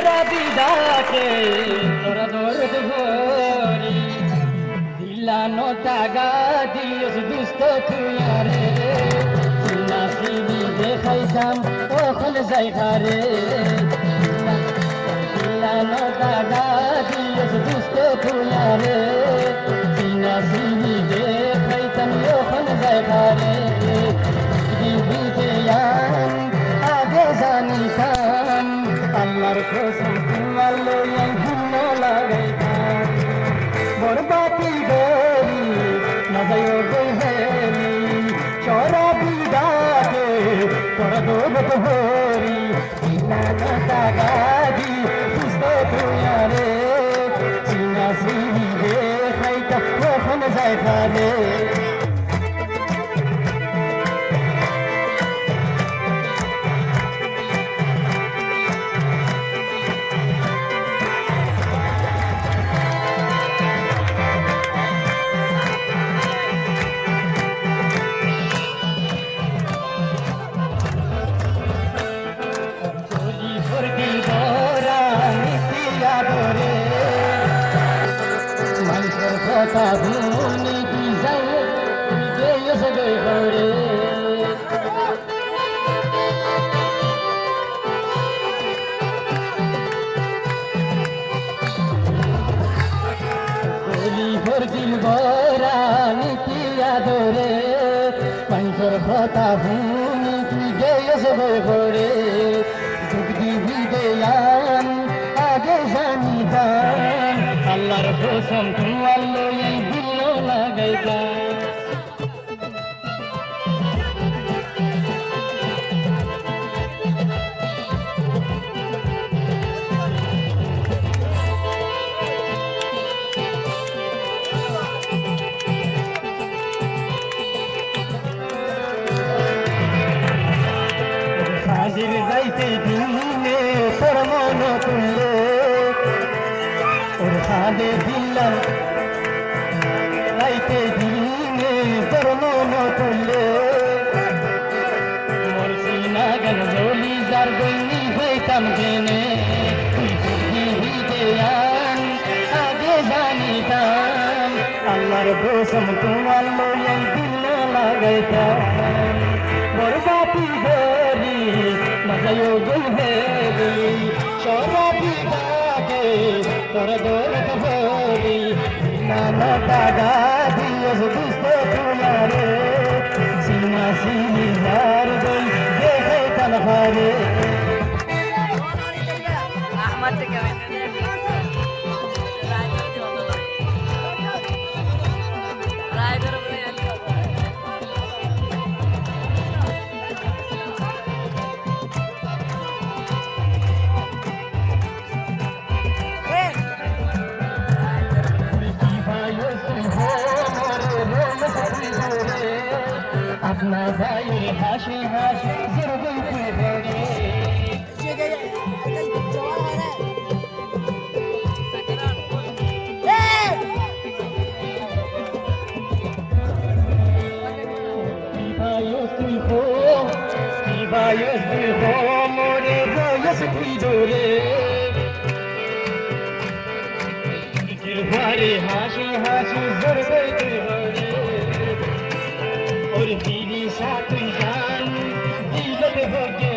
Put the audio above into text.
বিদাকে তোরা দরদ ভরি দিলানো টাগা দিয়স দুস্থ তুয়ারে নাসিবি দেখাইতাম ওখানে যাই ঘরে দিলানো টাগা দিয়স দুস্থ তুয়ারে নাসিবি দেখাইতাম ওখানে যাই ঘরে আগে জানিতাম আল্লাহর কসম তোমার লইয়া ঘুম লাগাইতাম বরবাতি গরি নজয় গই হেলি চরা বিদাকে তোরা দৌলত হরি দিলানা টাগাদি সুস্থ তুয়ারে চিনা সিবি দেখাইতা ওখানে যায় খালে Tabuni desire, yes I go hurry. Holy for Dilbara, Niki Adore, Pankar Tabuni, yes I go hurry. Dugdi Videyan, Agezanidan, Allah Rosam Tuallo. হাজির যাইতে দিনে তোর মন তুললে ওর হাতে দিলাম যাইতে দিনে তোর মন তুললে মোর সিনা গান জলি যার গইনি হইতাম জেনে দেয়ান আগে জানিতাম আল্লাহর কসম তোমার লইয়া দিল লাগাইতাম বরবাতি গরি নজয় গই হেলি চরা বিদাকে তোরা দরদ ভরি নানা টাগা দিয়স দুস্থ তুয়ারে সিনা সিনি যার গই দেখে তাল ঘরে अपना भाई हाशे हाशे जरूर भरे मोरे रोयस पिडोरे हरे हाशे हाशे जरूर भरे और दीदी साथ जान दिल में हो के